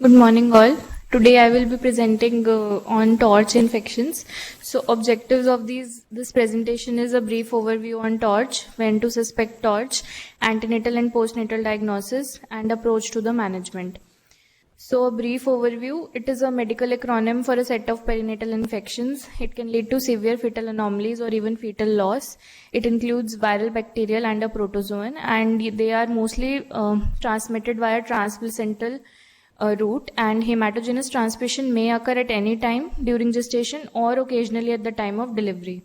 Good morning, all. Today I will be presenting on torch infections. So objectives of this presentation is a brief overview on torch, when to suspect torch, antenatal and postnatal diagnosis, and approach to the management. So a brief overview, it is a medical acronym for a set of perinatal infections. It can lead to severe fetal anomalies or even fetal loss. It includes viral, bacterial, and a protozoan, and they are mostly transmitted via transplacental route, and hematogenous transmission may occur at any time during gestation or occasionally at the time of delivery.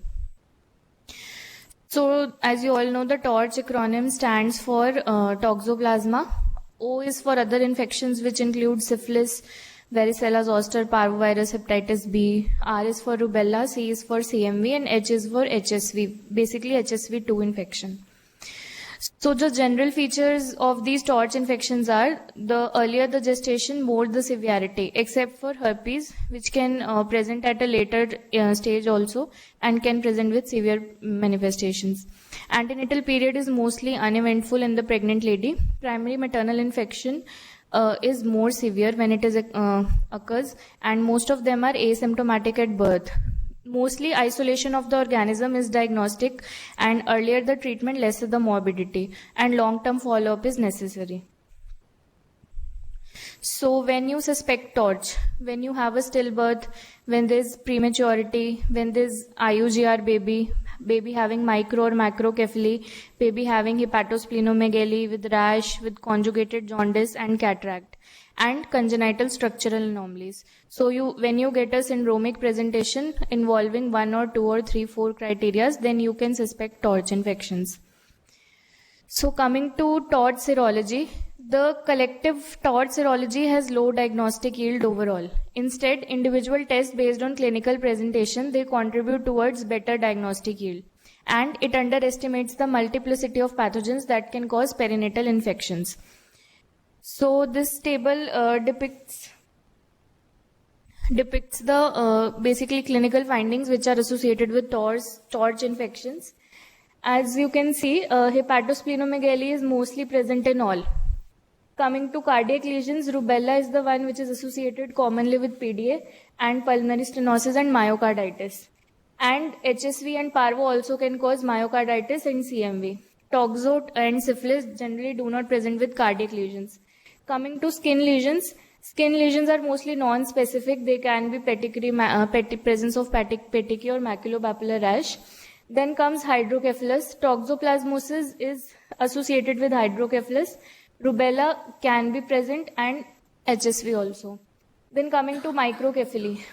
So, as you all know, the TORCH acronym stands for Toxoplasma. O is for other infections, which include syphilis, varicella zoster, parvovirus, hepatitis B. R is for rubella, C is for CMV, and H is for HSV, basically HSV2 infection. So the general features of these torch infections are, the earlier the gestation, more the severity, except for herpes, which can present at a later stage also and can present with severe manifestations. Antenatal period is mostly uneventful in the pregnant lady. Primary maternal infection is more severe when it is occurs, and most of them are asymptomatic at birth. Mostly isolation of the organism is diagnostic, and earlier the treatment, lesser the morbidity, and long-term follow-up is necessary. So when you suspect torch, when you have a stillbirth, when there's prematurity, when there's IUGR baby having micro or macrocephaly, baby having hepatosplenomegaly with rash, with conjugated jaundice and cataract, and congenital structural anomalies. So when you get a syndromic presentation involving 1 or 2 or 3, 4 criteria, then you can suspect torch infections. So coming to torch serology, the collective torch serology has low diagnostic yield overall. Instead, individual tests based on clinical presentation, they contribute towards better diagnostic yield. And it underestimates the multiplicity of pathogens that can cause perinatal infections. So this table depicts the basically clinical findings which are associated with torch infections. As you can see, hepatosplenomegaly is mostly present in all. Coming to cardiac lesions, rubella is the one which is associated commonly with PDA, and pulmonary stenosis and myocarditis. And HSV and parvo also can cause myocarditis and CMV. Toxo and syphilis generally do not present with cardiac lesions. Coming to skin lesions are mostly non-specific. They can be presence of petechiae or maculopapular rash. Then comes hydrocephalus. Toxoplasmosis is associated with hydrocephalus. Rubella can be present, and HSV also. Then coming to microcephaly.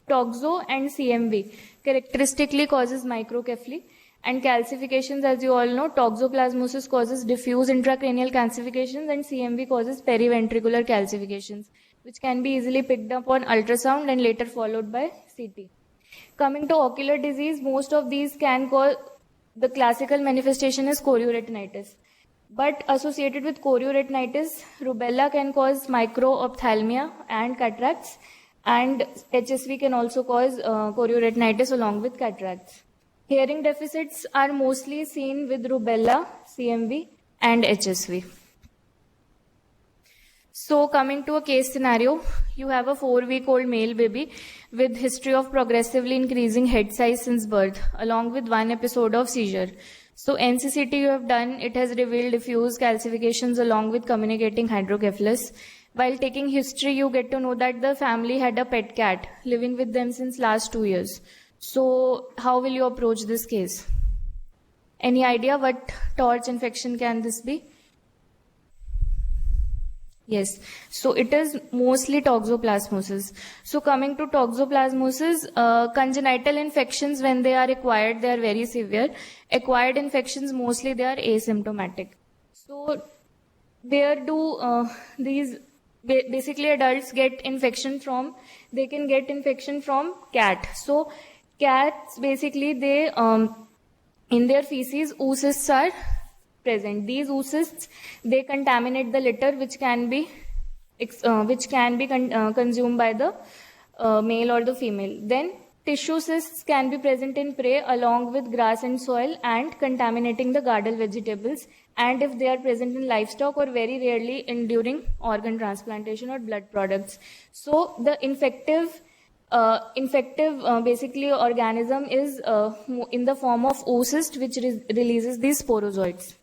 Toxo and CMV characteristically causes microcephaly. And calcifications, as you all know, toxoplasmosis causes diffuse intracranial calcifications, and CMV causes periventricular calcifications, which can be easily picked up on ultrasound and later followed by CT. Coming to ocular disease, most of these can cause, the classical manifestation is chorioretinitis. But associated with chorioretinitis, rubella can cause microophthalmia and cataracts, and HSV can also cause chorioretinitis along with cataracts. Hearing deficits are mostly seen with rubella, CMV, and HSV. So coming to a case scenario, you have a 4-week-old male baby with history of progressively increasing head size since birth, along with 1 episode of seizure. So NCCT you have done, it has revealed diffuse calcifications along with communicating hydrocephalus. While taking history, you get to know that the family had a pet cat living with them since last 2 years. So how will you approach this case? Any idea what torch infection can this be? Yes, so it is mostly toxoplasmosis. So coming to toxoplasmosis, congenital infections, when they are acquired, they are very severe. Acquired infections, mostly they are asymptomatic. So where do these basically adults get infection from? They can get infection from cat. So cats, basically they in their feces, oocysts are present. These oocysts, they contaminate the litter, which can be consumed by the male or the female. Then Tissue cysts can be present in prey along with grass and soil and contaminating the garden vegetables, and if they are present in livestock, or very rarely in during organ transplantation or blood products. So the infective basically organism is in the form of oocyst, which releases these sporozoites.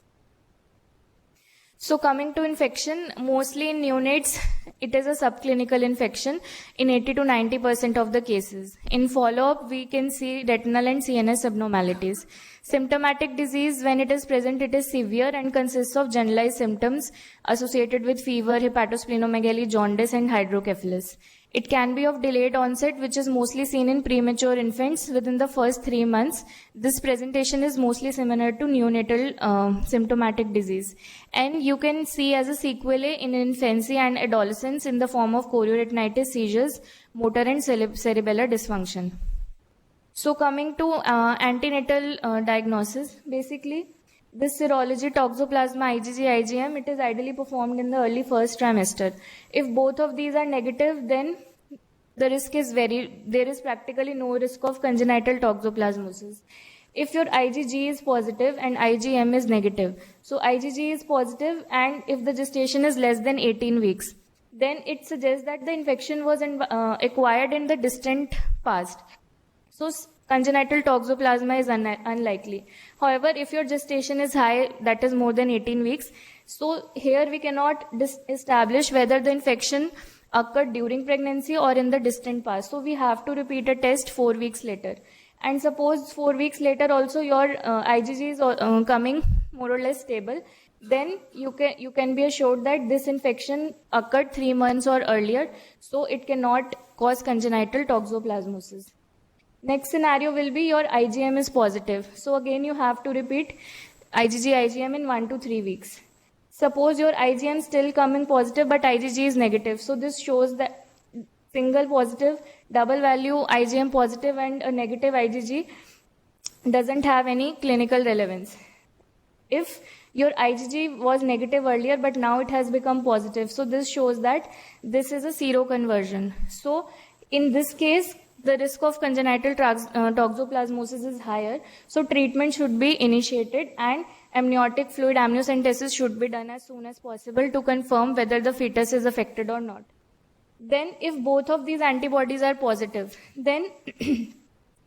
So coming to infection, mostly in neonates, it is a subclinical infection in 80 to 90% of the cases. In follow-up, we can see retinal and CNS abnormalities. Symptomatic disease, when it is present, it is severe and consists of generalized symptoms associated with fever, hepatosplenomegaly, jaundice, and hydrocephalus. It can be of delayed onset, which is mostly seen in premature infants within the first 3 months. This presentation is mostly similar to neonatal symptomatic disease. And you can see as a sequelae in infancy and adolescence in the form of chorioretinitis, seizures, motor and cerebellar dysfunction. So coming to antenatal diagnosis, basically, this serology, toxoplasma, IgG, IgM, it is ideally performed in the early first trimester. If both of these are negative, then the risk is there is practically no risk of congenital toxoplasmosis. If your IgG is positive and IgM is negative, so IgG is positive and if the gestation is less than 18 weeks, then it suggests that the infection was acquired in the distant past. So congenital toxoplasma is unlikely. However, if your gestation is high, that is more than 18 weeks, so here we cannot establish whether the infection occurred during pregnancy or in the distant past. So we have to repeat a test 4 weeks later. And suppose 4 weeks later also your IgG is coming more or less stable, then you can be assured that this infection occurred 3 months or earlier, so it cannot cause congenital toxoplasmosis. Next scenario will be your IgM is positive. So again you have to repeat IgG, IgM in 1 to 3 weeks. Suppose your IgM still coming positive but IgG is negative. So this shows that single positive, double value IgM positive and a negative IgG doesn't have any clinical relevance. If your IgG was negative earlier but now it has become positive, so this shows that this is a seroconversion. So in this case, the risk of congenital toxoplasmosis is higher, so treatment should be initiated and amniotic fluid amniocentesis should be done as soon as possible to confirm whether the fetus is affected or not. Then if both of these antibodies are positive, then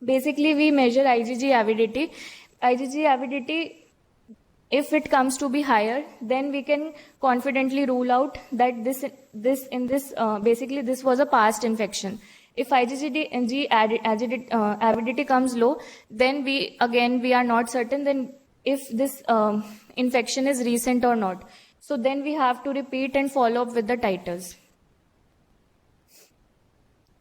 basically we measure IgG avidity. IgG avidity, if it comes to be higher, then we can confidently rule out that this was a past infection. If IgG avidity comes low, then we are not certain then if this infection is recent or not. So then we have to repeat and follow up with the titers.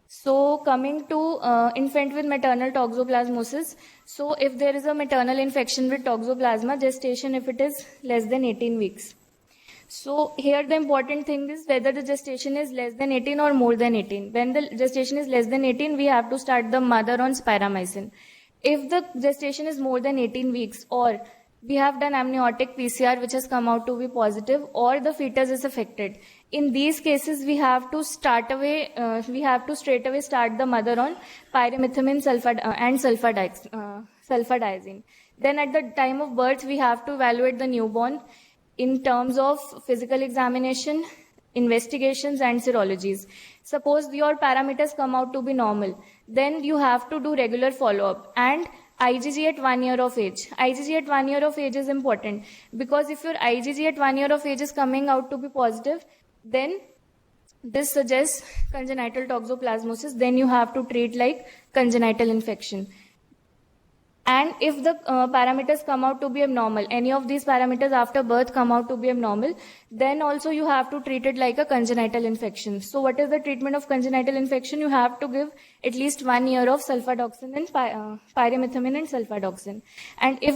So coming to infant with maternal toxoplasmosis. So if there is a maternal infection with toxoplasma, gestation if it is less than 18 weeks. So here the important thing is whether the gestation is less than 18 or more than 18. When the gestation is less than 18, we have to start the mother on spiramycin. If the gestation is more than 18 weeks or we have done amniotic PCR which has come out to be positive or the fetus is affected, in these cases we have to straightaway start the mother on pyrimethamine and sulfadiazine. Then at the time of birth, we have to evaluate the newborn in terms of physical examination, investigations and serologies. Suppose your parameters come out to be normal, then you have to do regular follow-up and IgG at 1 year of age. IgG at 1 year of age is important because if your IgG at 1 year of age is coming out to be positive, then this suggests congenital toxoplasmosis, then you have to treat like congenital infection. And if the parameters come out to be abnormal, any of these parameters after birth come out to be abnormal, then also you have to treat it like a congenital infection. So what is the treatment of congenital infection? You have to give at least 1 year of sulfadoxine and pyrimethamine and sulfadoxine. And if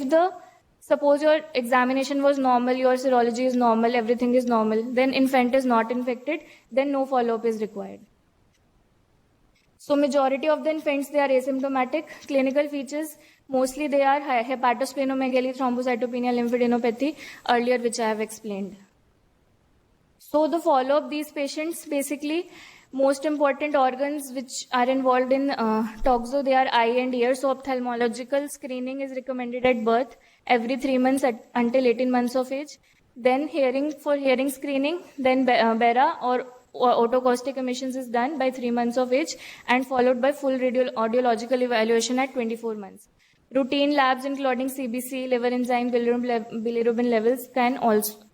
suppose your examination was normal, your serology is normal, everything is normal, then infant is not infected, then no follow-up is required. So majority of the infants, they are asymptomatic. Clinical features, mostly they are hepatosplenomegaly, thrombocytopenia, lymphadenopathy, earlier which I have explained. So the follow-up, these patients basically Most important organs which are involved in toxo, they are eye and ear. So ophthalmological screening is recommended at birth every 3 months until 18 months of age. Then hearing, for hearing screening, then BERA or otocaustic emissions is done by 3 months of age and followed by full audiological evaluation at 24 months. Routine labs including CBC, liver enzyme, bilirubin levels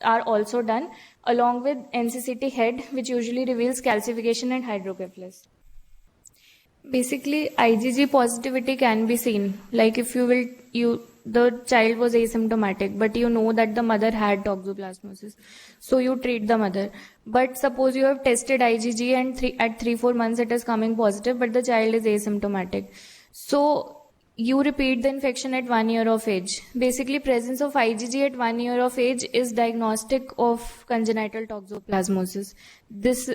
are also done, along with NCCT head, which usually reveals calcification and hydrocephalus. Basically, IgG positivity can be seen. Like if the child was asymptomatic, but you know that the mother had toxoplasmosis, so you treat the mother. But suppose you have tested IgG and at 3-4 months it is coming positive, but the child is asymptomatic. So you repeat the infection at 1 year of age. Basically, presence of IgG at 1 year of age is diagnostic of congenital toxoplasmosis. This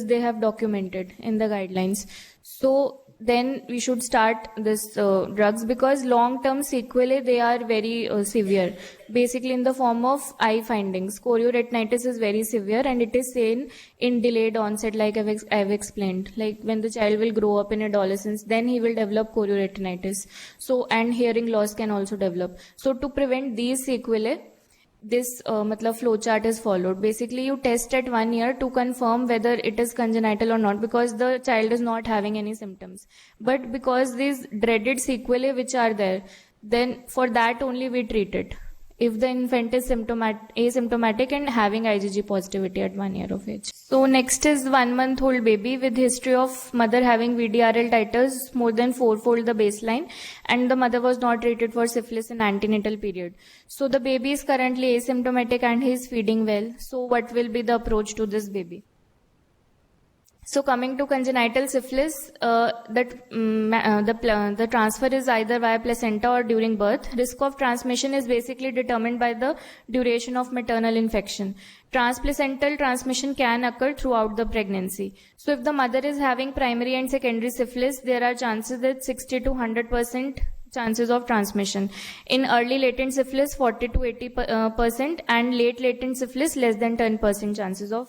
they have documented in the guidelines. So then we should start this drugs, because long-term sequelae, they are very severe. Basically in the form of eye findings. Chorioretinitis is very severe and it is seen in delayed onset, like I've explained. Like when the child will grow up in adolescence, then he will develop chorioretinitis. So, and hearing loss can also develop. So to prevent these sequelae, this flow chart is followed. Basically, you test at 1 year to confirm whether it is congenital or not, because the child is not having any symptoms. But because these dreaded sequelae which are there, then for that only we treat it. If the infant is asymptomatic and having IgG positivity at 1 year of age. So next is 1-month-old baby with history of mother having VDRL titers more than 4-fold the baseline, and the mother was not treated for syphilis in antenatal period. So the baby is currently asymptomatic and he is feeding well. So what will be the approach to this baby? So coming to congenital syphilis, the transfer is either via placenta or during birth. Risk of transmission is basically determined by the duration of maternal infection. Transplacental transmission can occur throughout the pregnancy. So if the mother is having primary and secondary syphilis, there are chances that 60 to 100% chances of transmission. In early latent syphilis, 40 to 80%, and late latent syphilis, less than 10% chances of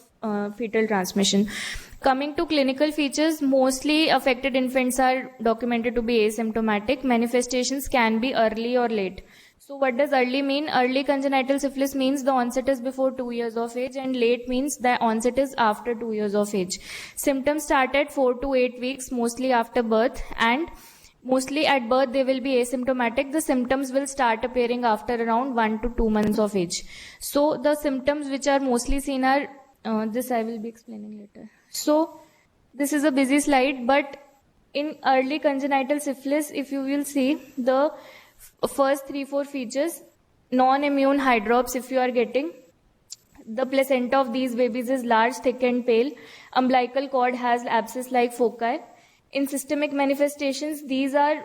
fetal transmission. Coming to clinical features, mostly affected infants are documented to be asymptomatic. Manifestations can be early or late. So what does early mean? Early congenital syphilis means the onset is before 2 years of age, and late means the onset is after 2 years of age. Symptoms start at 4 to 8 weeks, mostly after birth, and mostly at birth they will be asymptomatic. The symptoms will start appearing after around 1 to 2 months of age. So the symptoms which are mostly seen are, this I will be explaining later. So this is a busy slide, but in early congenital syphilis, if you will see the first 3-4 features, non-immune hydrops if you are getting. The placenta of these babies is large, thick and pale. Umbilical cord has abscess-like foci. In systemic manifestations, these are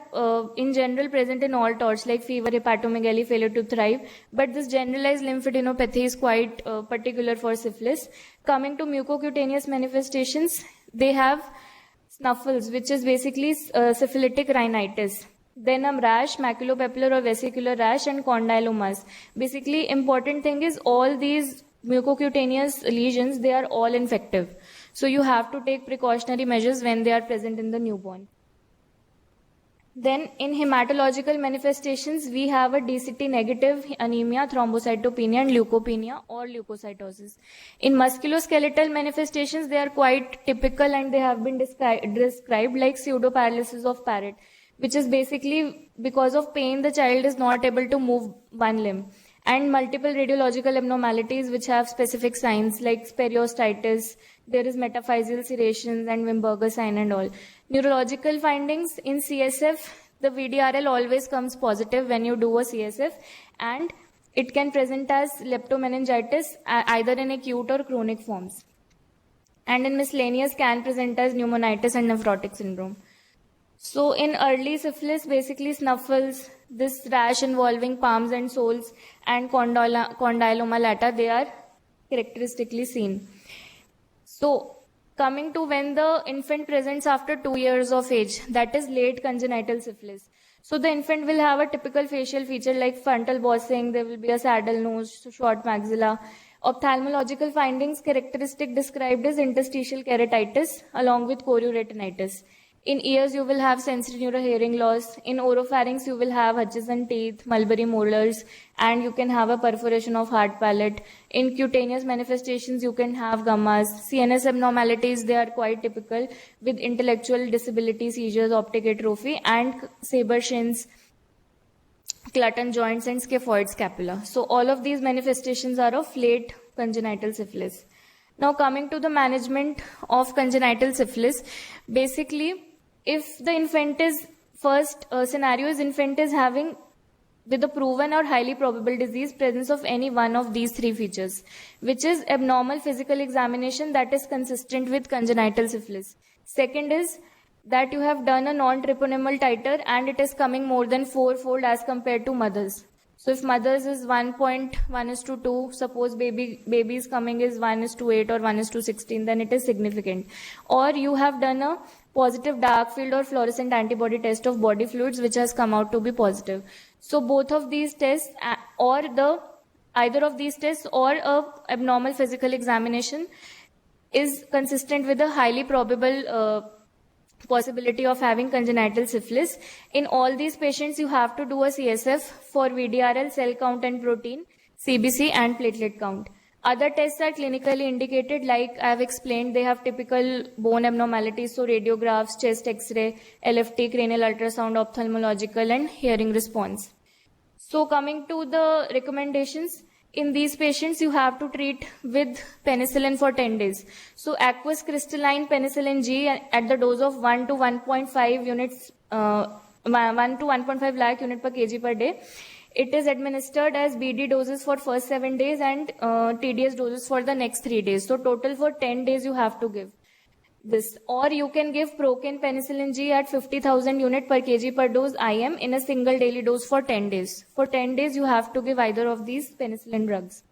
in general present in all torts like fever, hepatomegaly, failure to thrive. But this generalized lymphadenopathy is quite particular for syphilis. Coming to mucocutaneous manifestations, they have snuffles, which is basically syphilitic rhinitis. Then rash, maculopapular or vesicular rash, and condylomas. Basically, important thing is all these mucocutaneous lesions, they are all infective. So you have to take precautionary measures when they are present in the newborn. Then in hematological manifestations, we have a DCT negative anemia, thrombocytopenia and leukopenia or leukocytosis. In musculoskeletal manifestations, they are quite typical and they have been described like pseudoparalysis of Parrot, which is basically because of pain, the child is not able to move one limb. And multiple radiological abnormalities which have specific signs like periostitis, there is metaphyseal serrations and Wimberger sign and all. Neurological findings in CSF, the VDRL always comes positive when you do a CSF, and it can present as leptomeningitis either in acute or chronic forms. And in miscellaneous can present as pneumonitis and nephrotic syndrome. So in early syphilis, basically snuffles, this rash involving palms and soles, and condyloma lata, they are characteristically seen. So coming to when the infant presents after 2 years of age, that is late congenital syphilis. So the infant will have a typical facial feature like frontal bossing, there will be a saddle nose, short maxilla, Ophthalmological findings characteristic described as interstitial keratitis along with chorioretinitis. In ears, you will have sensory neurohearing loss. In oropharynx, you will have Hutchinson teeth, mulberry molars, and you can have a perforation of hard palate. In cutaneous manifestations, you can have gammas. CNS abnormalities, they are quite typical with intellectual disability, seizures, optic atrophy, and Saber-Shins, Clutton joints, and scaphoid scapula. So all of these manifestations are of late congenital syphilis. Now coming to the management of congenital syphilis, basically, if the infant is first scenario is infant is having with a proven or highly probable disease presence of any one of these three features, which is abnormal physical examination that is consistent with congenital syphilis. Second is that you have done a non-treponemal titer and it is coming more than fourfold as compared to mothers. So if mothers is 1.1:2, suppose baby is coming is 1:8 or 1:16, then it is significant. Or you have done a positive dark field or fluorescent antibody test of body fluids which has come out to be positive. So both of these tests or either of these tests or a abnormal physical examination is consistent with a highly probable possibility of having congenital syphilis. In all these patients, you have to do a CSF for VDRL, cell count and protein, CBC and platelet count. Other tests are clinically indicated, like I have explained, they have typical bone abnormalities, so radiographs, chest X-ray, LFT, cranial ultrasound, ophthalmological and hearing response. So coming to the recommendations, in these patients, you have to treat with penicillin for 10 days. So aqueous crystalline penicillin G at the dose of 1 to 1.5 units, 1 to 1.5 lakh unit per kg per day. It is administered as BD doses for first 7 days and TDS doses for the next 3 days. So total for 10 days you have to give this. Or you can give Procaine penicillin G at 50,000 unit per kg per dose IM in a single daily dose for 10 days. For 10 days you have to give either of these penicillin drugs.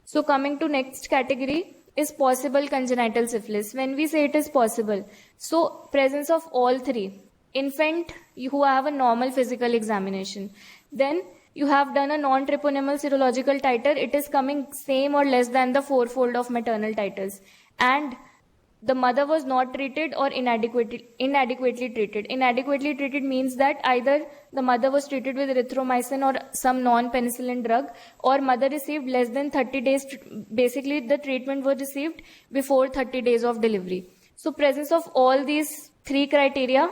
So coming to next category is possible congenital syphilis. When we say it is possible, so presence of all three. Infant who have a normal physical examination. Then you have done a non-treponemal serological titer. It is coming same or less than the fourfold of maternal titers. And the mother was not treated or inadequately treated. Inadequately treated means that either the mother was treated with erythromycin or some non-penicillin drug, or mother received less than 30 days. Basically, the treatment was received before 30 days of delivery. So presence of all these three criteria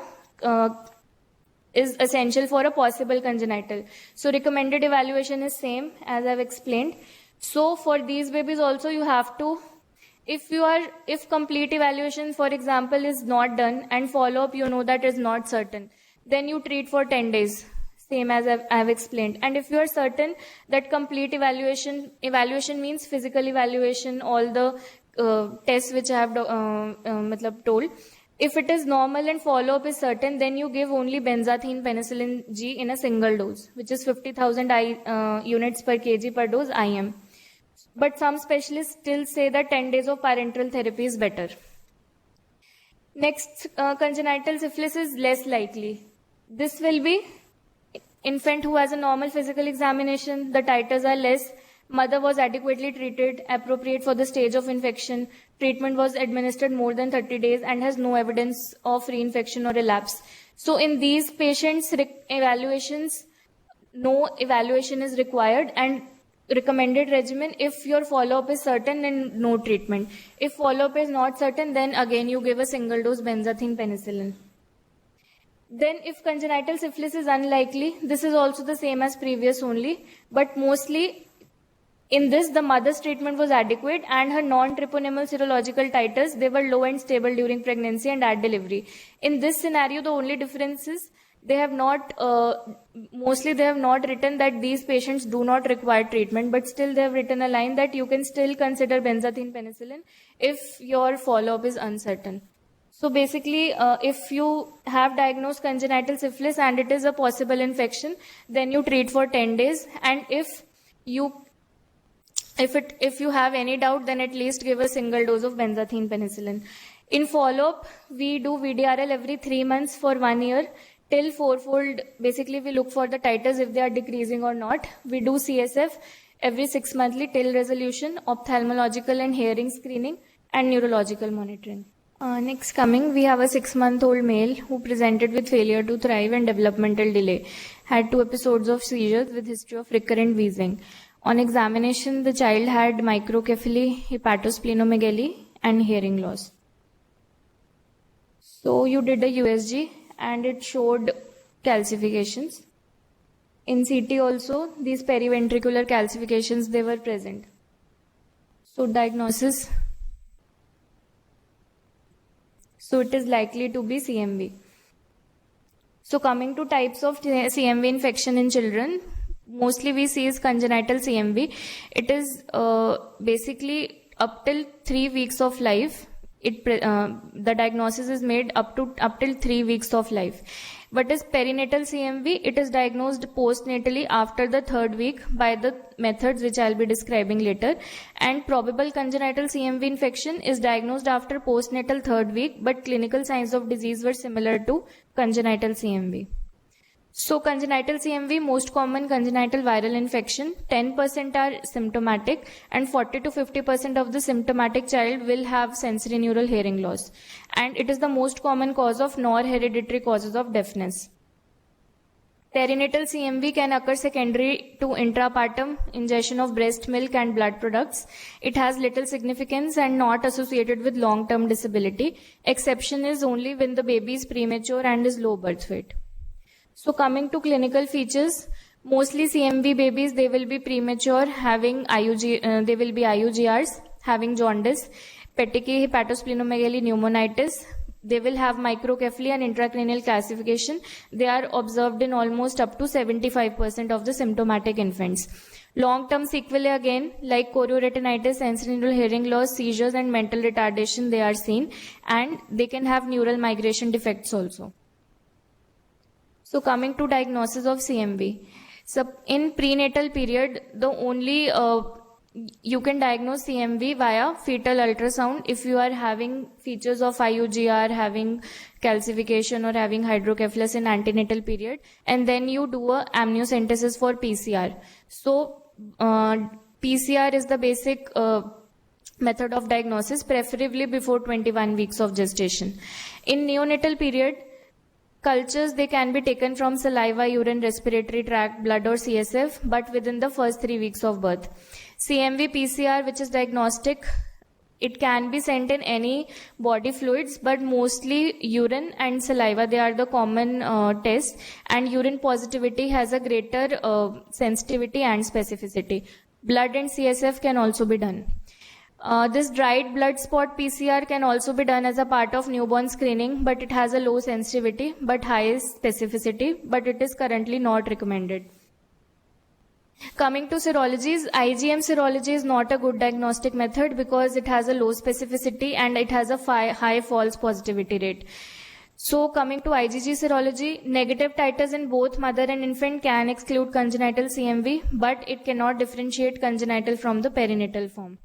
is essential for a possible congenital. So recommended evaluation is same as I've explained. So for these babies also you have to, if complete evaluation, for example, is not done and follow-up you know that is not certain, then you treat for 10 days, same as I've explained. And if you are certain that complete evaluation means physical evaluation, all the tests which I have told, if it is normal and follow-up is certain, then you give only benzathine penicillin G in a single dose, which is 50,000 units per kg per dose IM. But some specialists still say that 10 days of parenteral therapy is better. Next, congenital syphilis is less likely. This will be infant who has a normal physical examination, the titers are less, mother was adequately treated, appropriate for the stage of infection, treatment was administered more than 30 days and has no evidence of reinfection or relapse. So in these patients, no evaluation is required, and recommended regimen, if your follow-up is certain, then no treatment. If follow-up is not certain, then again you give a single dose benzathine penicillin. Then if congenital syphilis is unlikely, this is also the same as previous only, but mostly in this the mother's treatment was adequate and her non-treponemal serological titers, they were low and stable during pregnancy and at delivery. In this scenario, the only difference is they have not, mostly they have not written that these patients do not require treatment, but still they have written a line that you can still consider benzathine penicillin if your follow-up is uncertain. So basically, if you have diagnosed congenital syphilis and it is a possible infection, then you treat for 10 days. And if you have any doubt, then at least give a single dose of benzathine penicillin. In follow-up, we do VDRL every 3 months for 1 year. Till fourfold, basically we look for the titers if they are decreasing or not. We do CSF every 6 monthly till resolution, ophthalmological and hearing screening, and neurological monitoring. Next coming, we have a 6-month-old male who presented with failure to thrive and developmental delay, had 2 episodes of seizures with history of recurrent wheezing. On examination, the child had microcephaly, hepatosplenomegaly, and hearing loss. So you did a USG and it showed calcifications. In CT also, these periventricular calcifications, they were present. So diagnosis. So it is likely to be CMV. So coming to types of CMV infection in children, mostly we see is congenital CMV. It is basically up till 3 weeks of life. The diagnosis is made up till 3 weeks of life. What is perinatal CMV? It is diagnosed postnatally after the 3rd week by the methods which I'll be describing later. And probable congenital CMV infection is diagnosed after postnatal 3rd week, but clinical signs of disease were similar to congenital CMV. So congenital CMV, most common congenital viral infection, 10% are symptomatic and 40 to 50% of the symptomatic child will have sensory neural hearing loss. And it is the most common cause of non-hereditary causes of deafness. Perinatal CMV can occur secondary to intrapartum ingestion of breast milk and blood products. It has little significance and not associated with long-term disability. Exception is only when the baby is premature and is low birth weight. So coming to clinical features, mostly CMV babies, they will be premature, having they will be IUGRs, having jaundice, petechiae, hepatosplenomegaly, pneumonitis. They will have microcephaly and intracranial calcification. They are observed in almost up to 75% of the symptomatic infants. Long-term sequelae again, like chorioretinitis, sensory neural hearing loss, seizures and mental retardation, they are seen, and they can have neural migration defects also. So coming to diagnosis of CMV. So in prenatal period, the only you can diagnose CMV via fetal ultrasound if you are having features of IUGR, having calcification or having hydrocephalus in antenatal period, and then you do a amniocentesis for PCR. So PCR is the basic method of diagnosis, preferably before 21 weeks of gestation. In neonatal period, cultures, they can be taken from saliva, urine, respiratory tract, blood or CSF, but within the first 3 weeks of birth. CMV PCR, which is diagnostic, it can be sent in any body fluids, but mostly urine and saliva, they are the common tests, and urine positivity has a greater sensitivity and specificity. Blood and CSF can also be done. This dried blood spot PCR can also be done as a part of newborn screening, but it has a low sensitivity but high specificity, but it is currently not recommended. Coming to serologies, IgM serology is not a good diagnostic method because it has a low specificity and it has a high false positivity rate. So coming to IgG serology, negative titers in both mother and infant can exclude congenital CMV, but it cannot differentiate congenital from the perinatal form.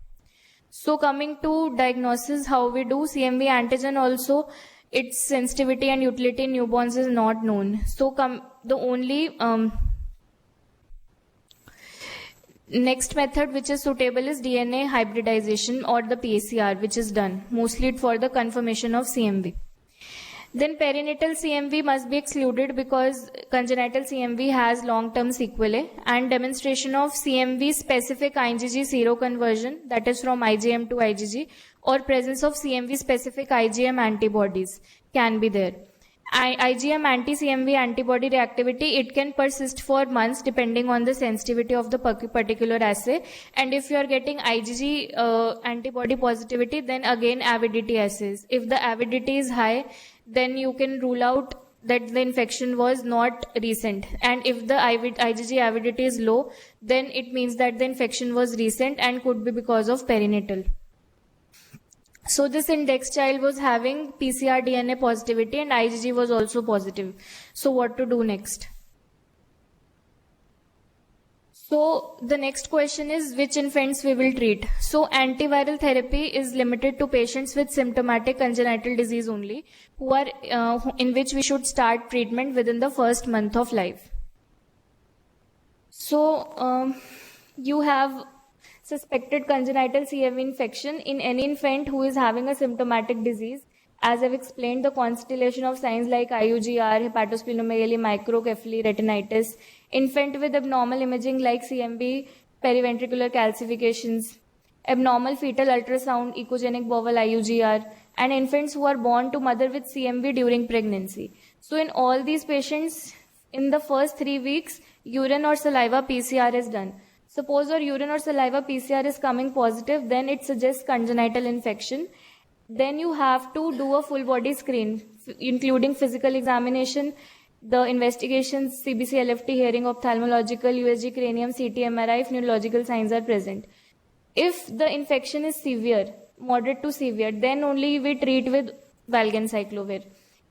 So coming to diagnosis, how we do CMV antigen also, its sensitivity and utility in newborns is not known. So the only next method which is suitable is DNA hybridization or the PCR, which is done mostly for the confirmation of CMV. Then perinatal CMV must be excluded because congenital CMV has long-term sequelae, and demonstration of CMV specific IgG seroconversion, that is from IgM to IgG, or presence of CMV specific IgM antibodies can be there. IgM anti-CMV antibody reactivity, it can persist for months depending on the sensitivity of the particular assay, and if you are getting IgG antibody positivity, then again avidity assays. If the avidity is high, then you can rule out that the infection was not recent, and if the IgG avidity is low, then it means that the infection was recent and could be because of perinatal. So this index child was having PCR DNA positivity and IgG was also positive. So what to do next? So the next question is which infants we will treat. So antiviral therapy is limited to patients with symptomatic congenital disease only, who are in which we should start treatment within the first month of life. So you have suspected congenital CMV infection in any infant who is having a symptomatic disease. As I've explained, the constellation of signs like IUGR, hepatosplenomegaly, microcephaly, retinitis, infant with abnormal imaging like CMV, periventricular calcifications, abnormal fetal ultrasound, echogenic bowel IUGR, and infants who are born to mother with CMV during pregnancy. So in all these patients, in the first 3 weeks, urine or saliva PCR is done. Suppose your urine or saliva PCR is coming positive, then it suggests congenital infection. Then you have to do a full body screen, including physical examination, the investigations, CBC, LFT, hearing, ophthalmological, USG, cranium, CT, MRI, if neurological signs are present. If the infection is severe, moderate to severe, then only we treat with valganciclovir.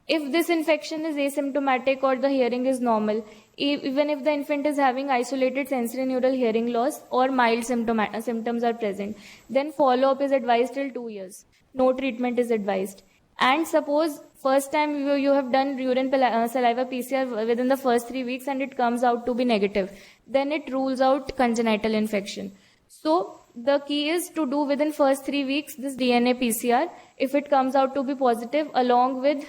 If this infection is asymptomatic or the hearing is normal, even if the infant is having isolated sensory neural hearing loss or mild symptoms are present, then follow-up is advised till 2 years. No treatment is advised. And suppose first time you have done urine saliva PCR within the first 3 weeks and it comes out to be negative, then it rules out congenital infection. So the key is to do within first 3 weeks this DNA PCR. If it comes out to be positive along with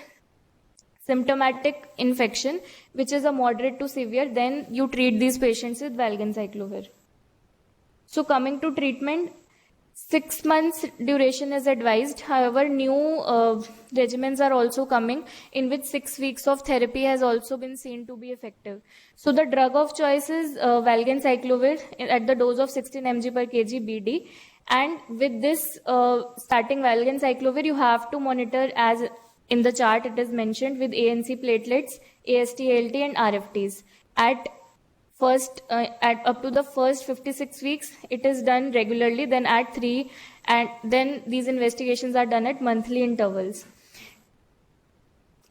symptomatic infection, which is a moderate to severe, then you treat these patients with valganciclovir. So coming to treatment, 6 months duration is advised. However, new regimens are also coming in which 6 weeks of therapy has also been seen to be effective. So the drug of choice is valganciclovir at the dose of 16 mg per kg BD. And with this starting valganciclovir, you have to monitor, as in the chart it is mentioned, with ANC platelets, AST, ALT and RFTs. At up to the first 56 weeks, it is done regularly. Then at 3, and then these investigations are done at monthly intervals.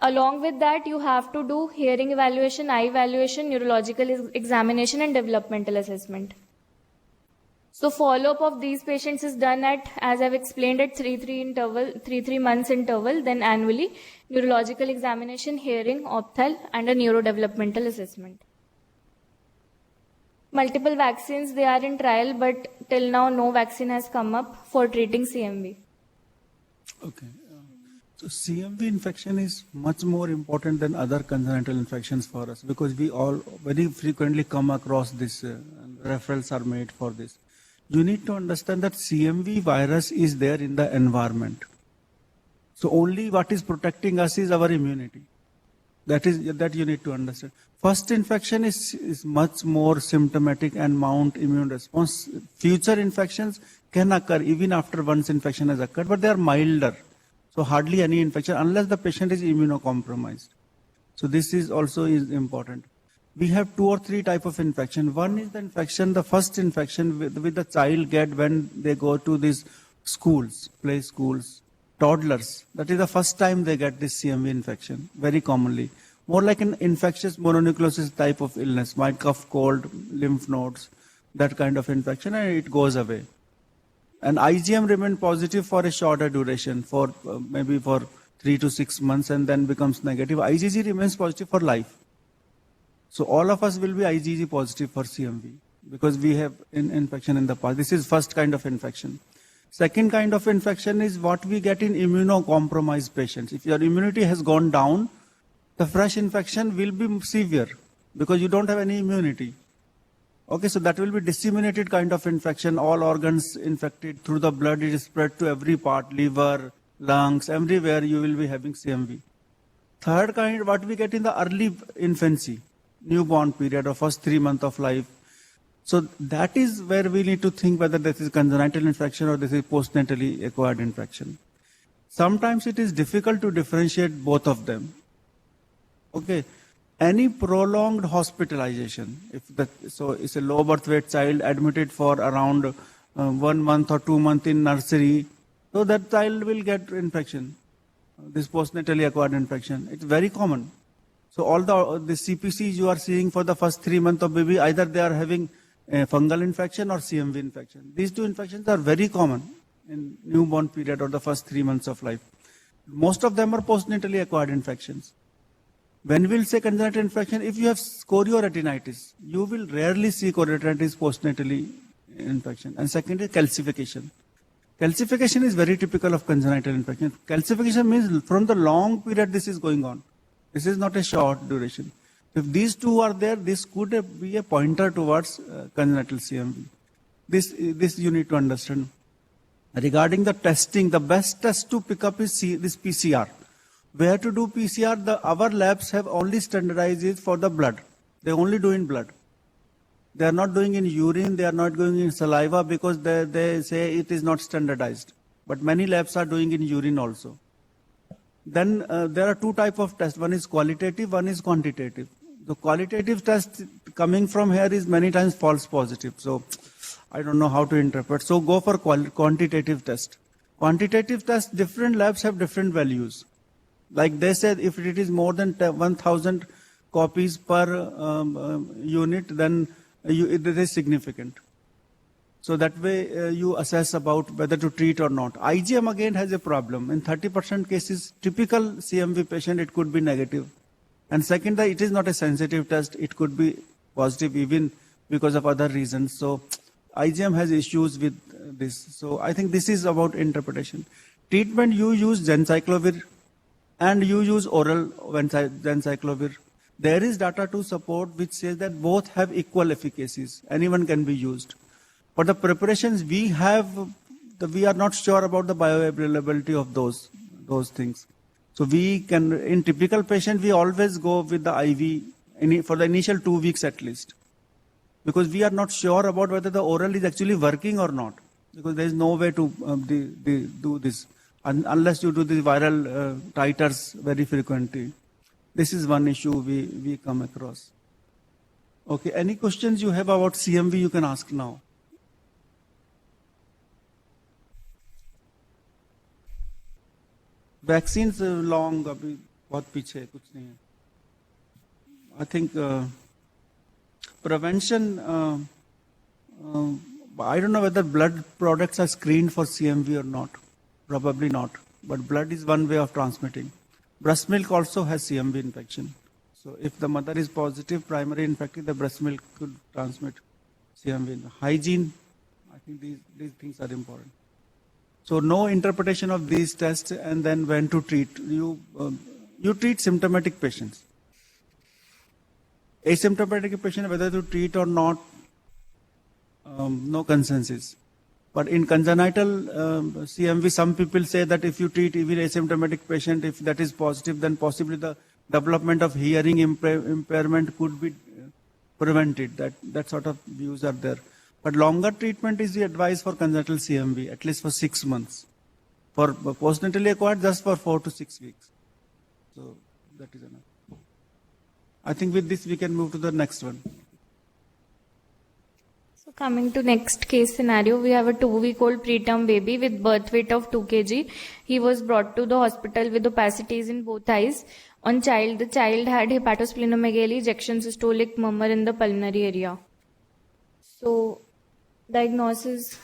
Along with that, you have to do hearing evaluation, eye evaluation, neurological examination and developmental assessment. So follow-up of these patients is done at, as I've explained, at 3 months interval, then annually, neurological examination, hearing, opthal and a neurodevelopmental assessment. Multiple vaccines, they are in trial, but till now no vaccine has come up for treating CMV. Okay. So CMV infection is much more important than other congenital infections for us, because we all very frequently come across this, referrals are made for this. You need to understand that CMV virus is there in the environment. So only what is protecting us is our immunity. That you need to understand. First infection is much more symptomatic and mount immune response. Future infections can occur even after once infection has occurred, but they are milder. So hardly any infection unless the patient is immunocompromised. So this is also important. We have 2 or 3 type of infection. One is the infection, the first infection with the child get when they go to these schools, play schools, toddlers. That is the first time they get this CMV infection, very commonly. More like an infectious mononucleosis type of illness, mild cough, cold, lymph nodes, that kind of infection, and it goes away. And IgM remains positive for a shorter duration, for maybe for 3 to 6 months, and then becomes negative. IgG remains positive for life. So all of us will be IgG positive for CMV because we have infection in the past. This is first kind of infection. Second kind of infection is what we get in immunocompromised patients. If your immunity has gone down, the fresh infection will be severe because you don't have any immunity. Okay, so that will be disseminated kind of infection, all organs infected through the blood, it is spread to every part, liver, lungs, everywhere you will be having CMV. Third kind, what we get in the early infancy, newborn period or first 3 months of life. So that is where we need to think whether this is congenital infection or this is postnatally acquired infection. Sometimes it is difficult to differentiate both of them. Okay, any prolonged hospitalization, so it's a low birth weight child admitted for around 1 month or 2 months in nursery, so that child will get infection, this postnatally acquired infection. It's very common. So all the CPCs you are seeing for the first 3 months of baby, either they are having a fungal infection or CMV infection. These two infections are very common in newborn period or the first 3 months of life. Most of them are postnatally acquired infections. When we'll say congenital infection, if you have chorioretinitis, you will rarely see chorioretinitis postnatally infection. And second is calcification. Calcification is very typical of congenital infection. Calcification means from the long period this is going on. This is not a short duration. If these two are there, this could be a pointer towards congenital CMV. This you need to understand. Regarding the testing, the best test to pick up is this PCR. Where to do PCR? Our labs have only standardized it for the blood. They only do in blood. They are not doing in urine, they are not doing in saliva because they say it is not standardized. But many labs are doing in urine also. Then there are two types of tests. One is qualitative, one is quantitative. The qualitative test coming from here is many times false positive. So I don't know how to interpret. So go for quantitative test. Quantitative test, different labs have different values. Like they said, if it is more than 1,000 copies per unit, then it is significant. So that way you assess about whether to treat or not. IgM again has a problem. In 30% cases, typical CMV patient, it could be negative. And second, it is not a sensitive test. It could be positive even because of other reasons. So IgM has issues with this. So I think this is about interpretation. Treatment, you use Gencyclovir and you use oral Gencyclovir. There is data to support which says that both have equal efficacies. Anyone can be used. But the preparations we have, we are not sure about the bioavailability of those things. So we can, in typical patient, we always go with the IV for the initial 2 weeks at least. Because we are not sure about whether the oral is actually working or not. Because there is no way to do this unless you do the viral titers very frequently. This is one issue we come across. Okay, any questions you have about CMV, you can ask now. Vaccines long, अभी बहुत पीछे कुछ नहीं है. I think prevention, I don't know whether blood products are screened for CMV or not. Probably not. But blood is one way of transmitting. Breast milk also has CMV infection. So if the mother is positive, primary infected, the breast milk could transmit CMV. Hygiene, I think these things are important. So no interpretation of these tests and then when to treat. You treat symptomatic patients. Asymptomatic patient, whether to treat or not, no consensus. But in congenital CMV, some people say that if you treat even asymptomatic patient, if that is positive, then possibly the development of hearing impairment could be prevented. That sort of views are there. But longer treatment is the advice for congenital CMV, at least for 6 months. For postnatally acquired, just for 4 to 6 weeks. So that is enough. I think with this we can move to the next one. So coming to next case scenario, we have a 2-week-old preterm baby with birth weight of 2 kg. He was brought to the hospital with opacities in both eyes. The child had hepatosplenomegaly, ejection systolic murmur in the pulmonary area. So diagnosis,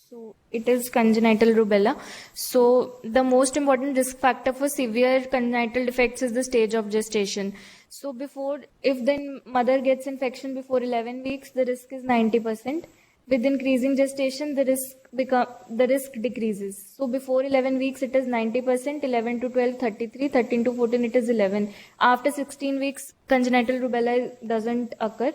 so it is congenital rubella. So the most important risk factor for severe congenital defects is the stage of gestation. So if the mother gets infection before 11 weeks, the risk is 90%. With increasing gestation, the risk decreases. So before 11 weeks, it is 90%, 11 to 12, 33, 13 to 14, it is 11. After 16 weeks, congenital rubella doesn't occur.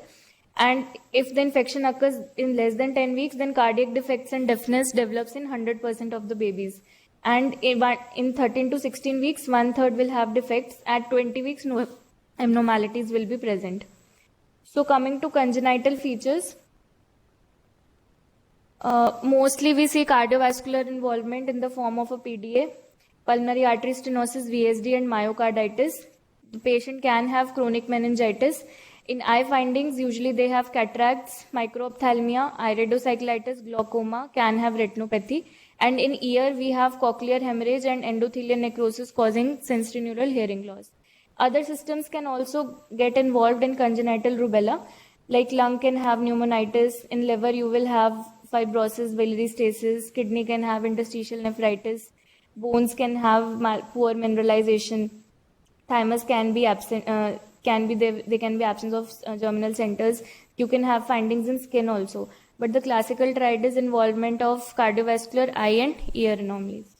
And if the infection occurs in less than 10 weeks, then cardiac defects and deafness develops in 100% of the babies. And in 13 to 16 weeks, 1/3 will have defects. At 20 weeks, no abnormalities will be present. So coming to congenital features, mostly we see cardiovascular involvement in the form of a PDA, pulmonary artery stenosis, VSD, and myocarditis. The patient can have chronic meningitis. In eye findings, usually they have cataracts, microphthalmia, iridocyclitis, glaucoma, can have retinopathy. And in ear, we have cochlear hemorrhage and endothelial necrosis causing sensorineural hearing loss. Other systems can also get involved in congenital rubella, like lung can have pneumonitis, in liver you will have fibrosis, biliary stasis, kidney can have interstitial nephritis, bones can have poor mineralization, thymus can be absent, can be there. They can be absence of germinal centers. You can have findings in skin also. But the classical triad is involvement of cardiovascular, eye, and ear anomalies.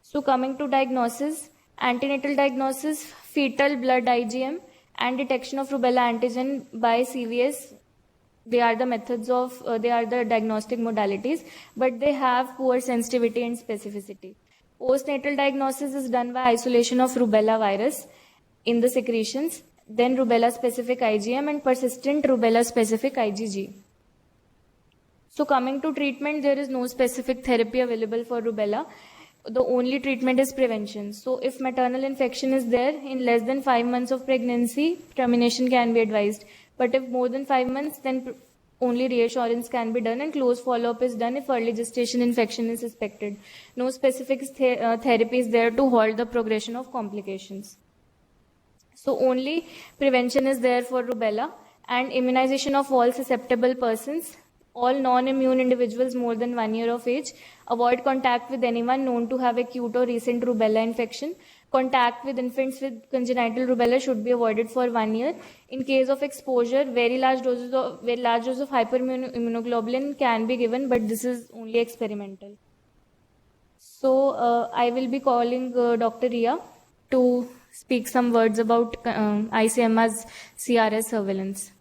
So coming to diagnosis, antenatal diagnosis, fetal blood IgM, and detection of rubella antigen by CVS. They are the methods of, they are the diagnostic modalities, but they have poor sensitivity and specificity. Postnatal diagnosis is done by isolation of rubella virus in the secretions, then rubella specific IgM and persistent rubella specific IgG. So coming to treatment, there is no specific therapy available for rubella. The only treatment is prevention. So if maternal infection is there in less than 5 months of pregnancy, termination can be advised. But if more than 5 months, then only reassurance can be done and close follow-up is done if early gestation infection is suspected. No specific therapy is there to halt the progression of complications. So only prevention is there for rubella and immunization of all susceptible persons. All non-immune individuals more than 1 year of age. Avoid contact with anyone known to have acute or recent rubella infection. Contact with infants with congenital rubella should be avoided for 1 year. In case of exposure, very large doses of hyperimmunoglobulin can be given, but this is only experimental. So I will be calling Dr. Ria to speak some words about ICMR's CRS surveillance.